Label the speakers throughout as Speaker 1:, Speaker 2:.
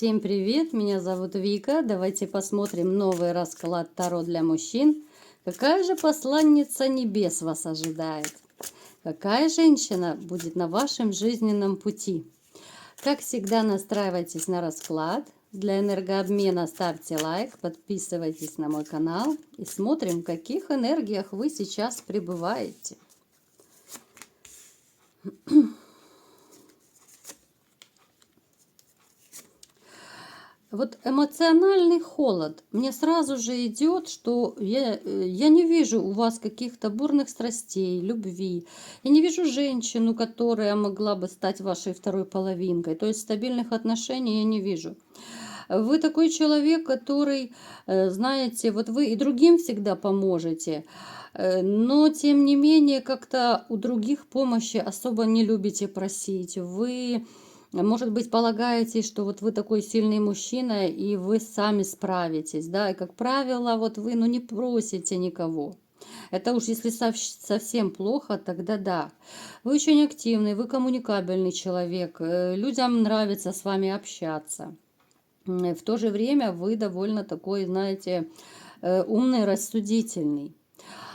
Speaker 1: Всем привет, меня зовут Вика. Давайте посмотрим новый расклад Таро для мужчин. Какая же посланница небес вас ожидает? Какая женщина будет на вашем жизненном пути? Как всегда, настраивайтесь на расклад. Для энергообмена ставьте лайк, подписывайтесь на мой канал и смотрим, в каких энергиях вы сейчас пребываете. Вот эмоциональный холод. Мне сразу же идет, что я не вижу у вас каких-то бурных страстей, любви. Я не вижу женщину, которая могла бы стать вашей второй половинкой. То есть стабильных отношений я не вижу. Вы такой человек, который, знаете, вот вы и другим всегда поможете, но тем не менее как-то у других помощи особо не любите просить. Вы, может быть, полагаете, что вот вы такой сильный мужчина, и вы сами справитесь, да, и, как правило, вот вы, ну, не просите никого. Это уж если совсем плохо, тогда да. Вы очень активный, вы коммуникабельный человек, людям нравится с вами общаться. В то же время вы довольно такой, знаете, умный, рассудительный.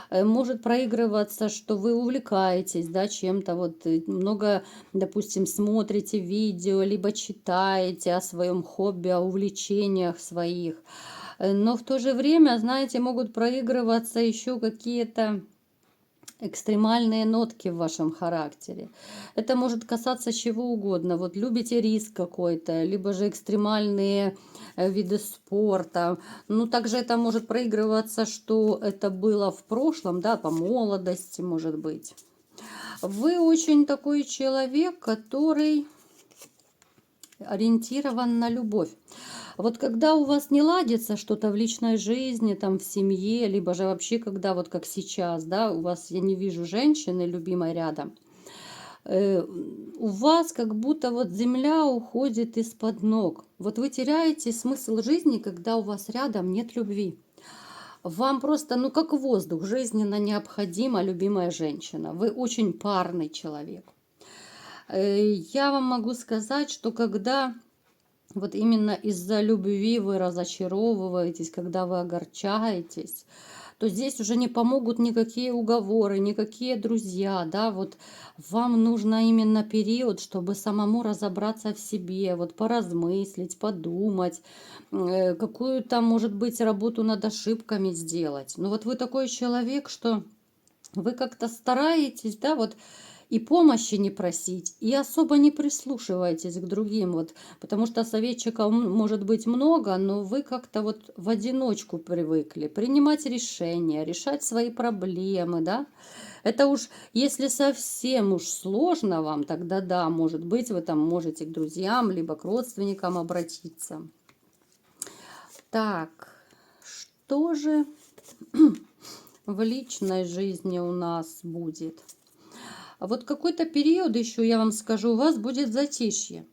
Speaker 1: Может проигрываться, что вы увлекаетесь, да, чем-то, вот много, допустим, смотрите видео, либо читаете о своем хобби, о увлечениях своих. Но в то же время, знаете, могут проигрываться еще какие-то экстремальные нотки в вашем характере. Это может касаться чего угодно. Вот любите риск какой-то, либо же экстремальные виды спорта. Ну, также это может проигрываться, что это было в прошлом, да, по молодости, может быть. Вы очень такой человек, который ориентирован на любовь. Вот когда у вас не ладится что-то в личной жизни, там в семье, либо же вообще, когда вот как сейчас, да, у вас, я не вижу женщины любимой рядом, у вас как будто вот земля уходит из-под ног. Вот вы теряете смысл жизни, когда у вас рядом нет любви. Вам просто, ну как воздух, жизненно необходима любимая женщина. Вы очень парный человек. Я вам могу сказать, что когда вот именно из-за любви вы разочаровываетесь, когда вы огорчаетесь, то здесь уже не помогут никакие уговоры, никакие друзья, да, вот вам нужно именно период, чтобы самому разобраться в себе, вот поразмыслить, подумать, какую-то, может быть, работу над ошибками сделать. Но вот вы такой человек, что вы как-то стараетесь, да, вот и помощи не просить, и особо не прислушиваетесь к другим, вот, потому что советчиков может быть много, но вы как-то вот в одиночку привыкли принимать решения, решать свои проблемы, да. Это уж, если совсем уж сложно вам, тогда да, может быть, вы там можете к друзьям, либо к родственникам обратиться. Так, что же в личной жизни у нас будет? Вот какой-то период еще, я вам скажу, у вас будет затишье.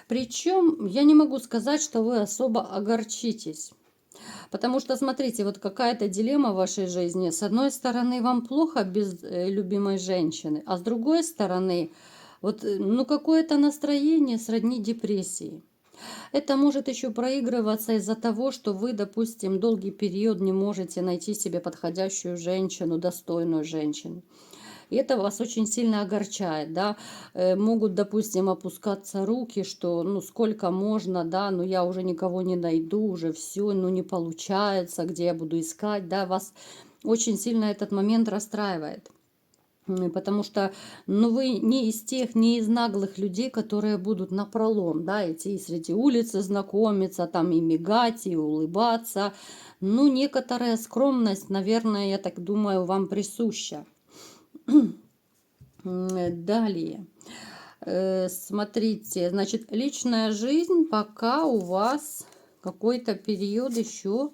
Speaker 1: Причем я не могу сказать, что вы особо огорчитесь. Потому что, смотрите, вот какая-то дилемма в вашей жизни. С одной стороны, вам плохо без любимой женщины, а с другой стороны, вот, ну, какое-то настроение сродни депрессии. Это может еще проигрываться из-за того, что вы, допустим, долгий период не можете найти себе подходящую женщину, достойную женщину. И это вас очень сильно огорчает, да. Могут, допустим, опускаться руки, что, ну, сколько можно, да, но я уже никого не найду, уже все, ну, не получается, где я буду искать, да, вас очень сильно этот момент расстраивает. Потому что, ну, вы не из тех, не из наглых людей, которые будут напролом, да, идти среди улицы знакомиться, там и мигать, и улыбаться. Ну, некоторая скромность, наверное, я так думаю, вам присуща. Далее. Смотрите, значит, личная жизнь пока у вас какой-то период еще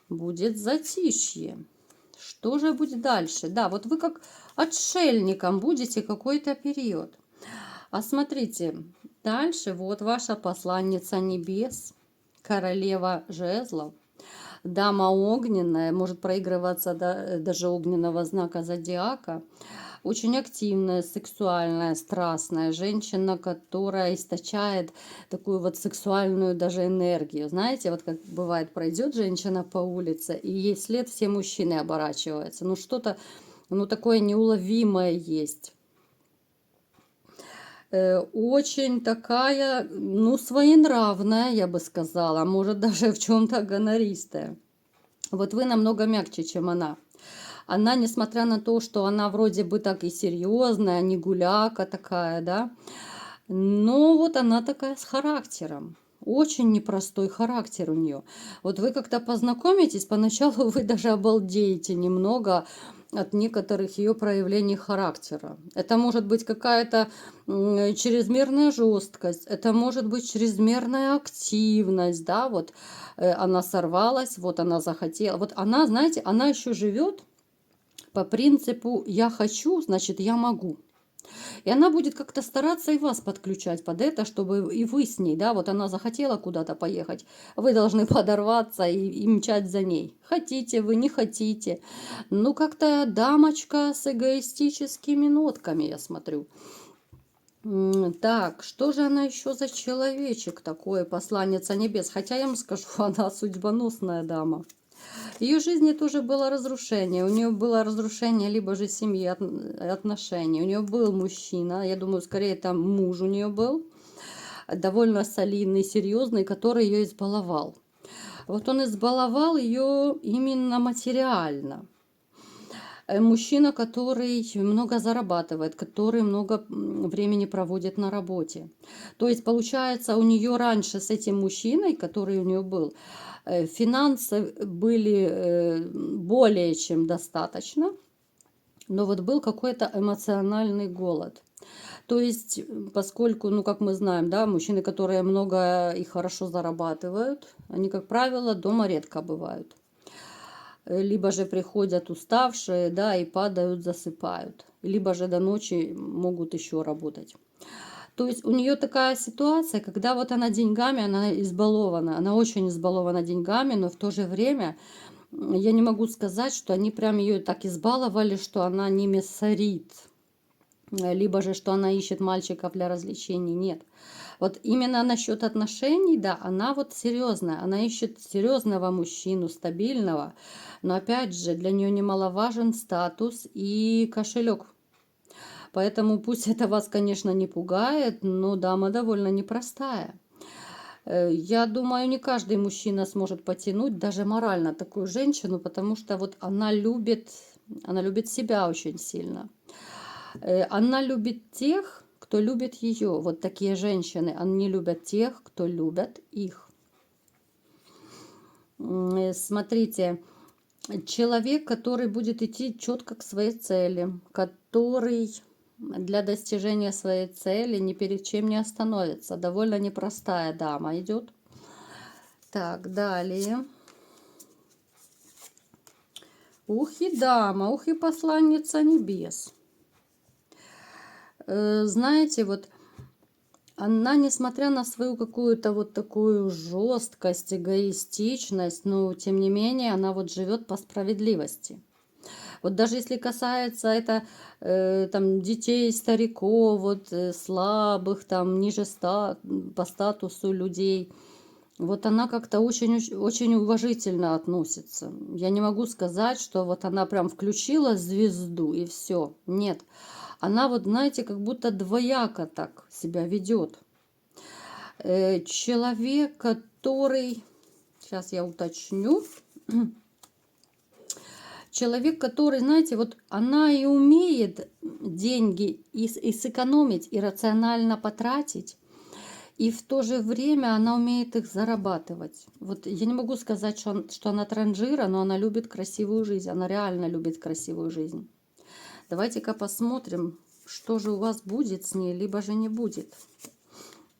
Speaker 1: будет затишье. Что же будет дальше? Да, вот вы как отшельником будете какой-то период. А смотрите, дальше вот ваша посланница небес, королева жезлов, дама огненная, может проигрываться даже огненного знака зодиака. очень активная, сексуальная, страстная женщина, которая источает такую вот сексуальную даже энергию. Знаете, вот как бывает, пройдет женщина по улице, и ей вслед все мужчины оборачиваются. Ну что-то, ну такое неуловимое есть. Очень такая, ну, своенравная, я бы сказала, может даже в чем-то гонористая. Вот вы намного мягче, чем она. Она, несмотря на то, что она вроде бы так и серьезная, не гуляка такая, да, но вот она такая с характером. Очень непростой характер у нее. Вот вы как-то познакомитесь, поначалу вы даже обалдеете немного от некоторых ее проявлений характера. Это может быть какая-то чрезмерная жесткость, это может быть чрезмерная активность, да, вот она сорвалась, вот она захотела. Вот она, знаете, она еще живет по принципу «я хочу, значит, я могу». И она будет как-то стараться и вас подключать под это, чтобы и вы с ней, да, вот она захотела куда-то поехать, вы должны подорваться и мчать за ней. Хотите вы, не хотите. Ну, как-то дамочка с эгоистическими нотками, я смотрю. Так, что же она еще за человечек такой, посланница небес? Хотя я вам скажу, она судьбоносная дама. В ее жизни тоже было разрушение. У нее было разрушение либо же семьи, отношений. У нее был мужчина, я думаю, скорее там муж у нее был, довольно солидный, серьезный, который ее избаловал. Вот он избаловал ее именно материально. Мужчина, который много зарабатывает, который много времени проводит на работе. То есть, получается, у нее раньше с этим мужчиной, который у нее был, финансы были более чем достаточно, но вот был какой-то эмоциональный голод. То есть, поскольку, ну, как мы знаем, да, мужчины, которые много и хорошо зарабатывают, они, как правило, дома редко бывают. Либо же приходят уставшие, да, и падают, засыпают. Либо же до ночи могут еще работать. То есть у нее такая ситуация, когда вот она деньгами, она избалована, она очень избалована деньгами, но в то же время я не могу сказать, что они прям ее так избаловали, что она ними сорит. Либо же, что она ищет мальчиков для развлечений. Нет. Вот именно насчет отношений, да, она вот серьезная. Она ищет серьезного мужчину, стабильного. Но опять же, для нее немаловажен статус и кошелек. Поэтому пусть это вас, конечно, не пугает, но дама довольно непростая. Я думаю, не каждый мужчина сможет потянуть даже морально такую женщину, потому что вот она любит себя очень сильно. Она любит тех, кто любит ее. Вот такие женщины, они любят тех, кто любят их. Смотрите, человек, который будет идти четко к своей цели, который для достижения своей цели ни перед чем не остановится. Довольно непростая дама идет. Так, далее. Ух и дама, ух и посланница небес. Знаете, вот она, несмотря на свою какую-то вот такую жесткость, эгоистичность, но тем не менее она вот живет по справедливости. Вот даже если касается это там детей, стариков, вот слабых, там ниже по статусу людей, вот она как-то очень уважительно относится. Я не могу сказать, что вот она прям включила звезду и все. Нет. Она вот, знаете, как будто двояко так себя ведет. Человек, который... Сейчас я уточню. Человек, который, знаете, вот она и умеет деньги и сэкономить, и рационально потратить, и в то же время она умеет их зарабатывать. Вот я не могу сказать, что она транжира, но она любит красивую жизнь. Она реально любит красивую жизнь. Давайте-ка посмотрим, что же у вас будет с ней, либо же не будет.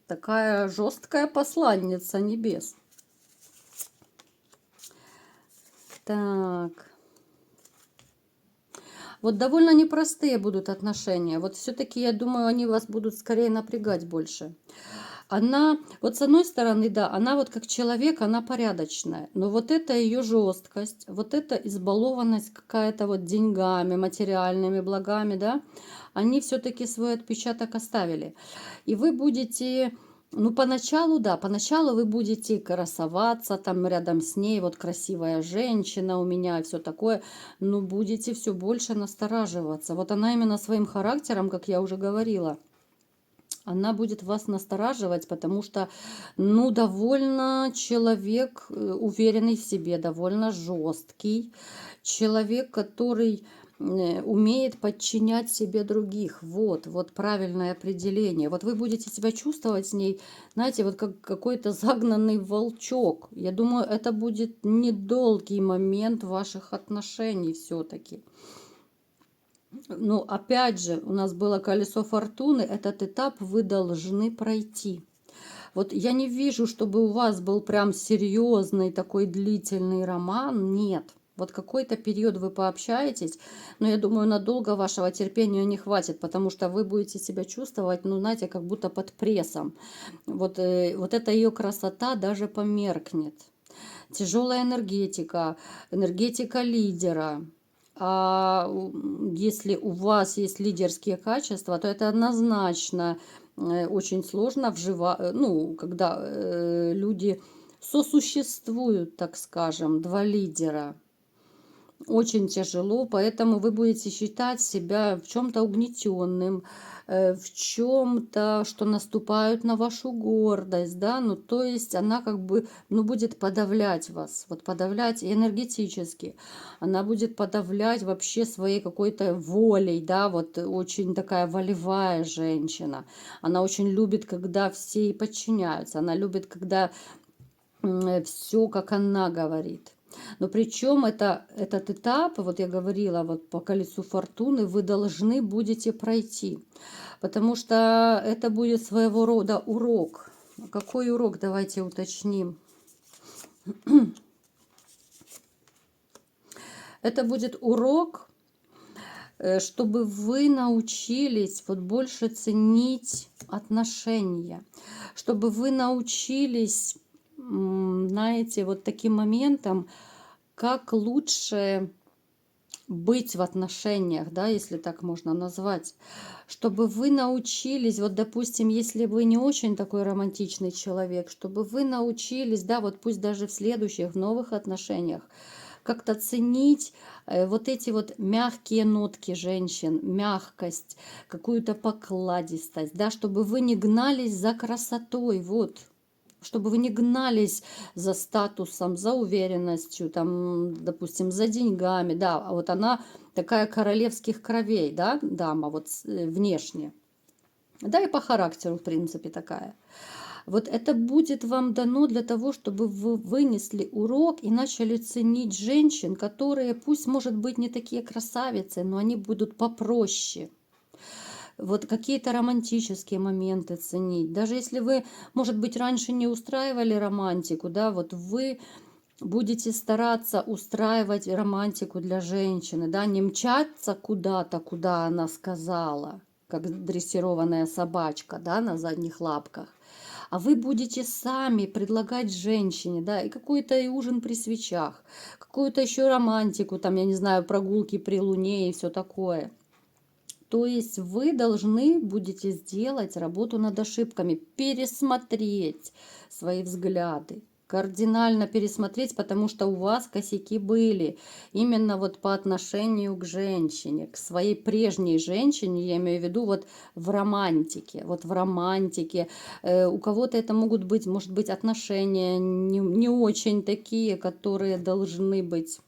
Speaker 1: Такая жесткая посланница небес. Так. Вот довольно непростые будут отношения. Вот все-таки, я думаю, они вас будут скорее напрягать больше. Она, вот с одной стороны, да, она вот как человек, она порядочная, но вот это ее жесткость, вот эта избалованность какая-то вот деньгами, материальными благами, да, они все-таки свой отпечаток оставили. И вы будете, ну, поначалу, да, поначалу вы будете красоваться там рядом с ней, вот красивая женщина у меня и все такое, но будете все больше настораживаться. Вот она именно своим характером, как я уже говорила, она будет вас настораживать, потому что, ну, довольно человек уверенный в себе, довольно жесткий, человек, который умеет подчинять себе других. Вот правильное определение. Вот вы будете себя чувствовать с ней, знаете, вот как какой-то загнанный волчок. Я думаю, это будет недолгий момент ваших отношений все-таки. Ну, опять же, у нас было колесо фортуны, этот этап вы должны пройти. Вот я не вижу, чтобы у вас был прям серьезный такой длительный роман, нет. Вот какой-то период вы пообщаетесь, но я думаю, надолго вашего терпения не хватит, потому что вы будете себя чувствовать, ну, знаете, как будто под прессом. Вот эта ее красота даже померкнет. Тяжелая энергетика, энергетика лидера. А если у вас есть лидерские качества, то это однозначно очень сложно ну, когда люди сосуществуют, так скажем, два лидера. Очень тяжело, поэтому вы будете считать себя в чем-то угнетенным, в чем-то, что наступают на вашу гордость, да, ну, то есть она как бы, ну, будет подавлять вас, вот подавлять энергетически, она будет подавлять вообще своей какой-то волей, да, вот очень такая волевая женщина, она очень любит, когда все ей подчиняются, она любит, когда все, как она говорит. Но причем этот этап, вот я говорила, вот по колесу фортуны, вы должны будете пройти. Потому что это будет своего рода урок. Какой урок, давайте уточним. Это будет урок, чтобы вы научились вот больше ценить отношения, чтобы вы научились, знаете, вот таким моментом, как лучше быть в отношениях, да, если так можно назвать, чтобы вы научились, вот, допустим, если вы не очень такой романтичный человек, чтобы вы научились, да, вот пусть даже в следующих, в новых отношениях, как-то ценить вот эти вот мягкие нотки женщин, мягкость, какую-то покладистость, да, чтобы вы не гнались за красотой, вот, чтобы вы не гнались за статусом, за уверенностью, там, допустим, за деньгами, да, а вот она такая королевских кровей, да, дама, вот внешне, да, и по характеру, в принципе, такая. Вот это будет вам дано для того, чтобы вы вынесли урок и начали ценить женщин, которые, пусть, может быть, не такие красавицы, но они будут попроще. Вот какие-то романтические моменты ценить. Даже если вы, может быть, раньше не устраивали романтику, да, вот вы будете стараться устраивать романтику для женщины, да, не мчаться куда-то, куда она сказала, как дрессированная собачка, да, на задних лапках. А вы будете сами предлагать женщине, да, и какой-то и ужин при свечах, какую-то еще романтику, там, я не знаю, прогулки при луне и все такое. То есть вы должны будете сделать работу над ошибками, пересмотреть свои взгляды, кардинально пересмотреть, потому что у вас косяки были именно вот по отношению к женщине, к своей прежней женщине, я имею в виду вот в романтике. Вот в романтике у кого-то это могут быть, может быть, отношения не очень такие, которые должны быть.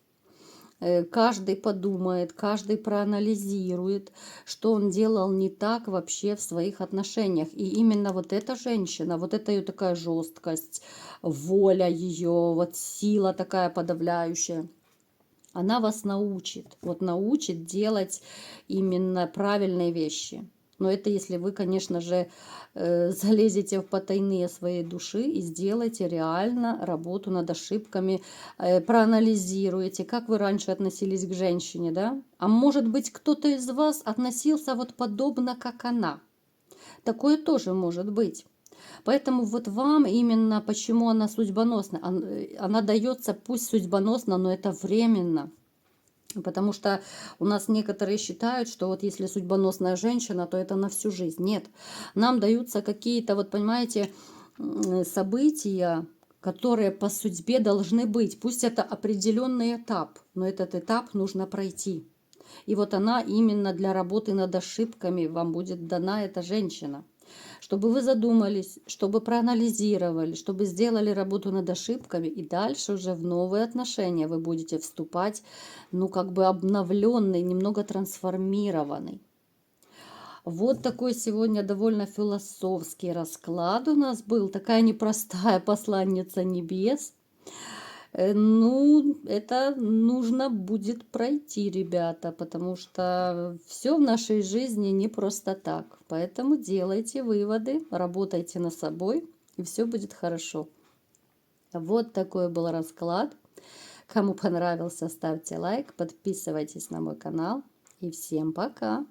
Speaker 1: Каждый подумает, каждый проанализирует, что он делал не так вообще в своих отношениях. И именно вот эта женщина, вот эта ее такая жесткость, воля ее, вот сила такая подавляющая, она вас научит, вот научит делать именно правильные вещи. Но это если вы, конечно же, залезете в потайные своей души и сделаете реально работу над ошибками, проанализируете, как вы раньше относились к женщине, да? А может быть, кто-то из вас относился вот подобно, как она. Такое тоже может быть. Поэтому вот вам именно, почему она судьбоносна, она дается пусть судьбоносно, но это временно. Потому что у нас некоторые считают, что вот если судьбоносная женщина, то это на всю жизнь. Нет, нам даются какие-то, вот понимаете, события, которые по судьбе должны быть. Пусть это определенный этап, но этот этап нужно пройти. И вот она именно для работы над ошибками вам будет дана эта женщина. Чтобы вы задумались, чтобы проанализировали, чтобы сделали работу над ошибками, и дальше уже в новые отношения вы будете вступать, ну, как бы обновленный, немного трансформированный. Вот такой сегодня довольно философский расклад у нас был. Такая непростая посланница небес. Ну, это нужно будет пройти, ребята, потому что все в нашей жизни не просто так. Поэтому делайте выводы, работайте над собой, и все будет хорошо. Вот такой был расклад. Кому понравился, ставьте лайк, подписывайтесь на мой канал. И всем пока!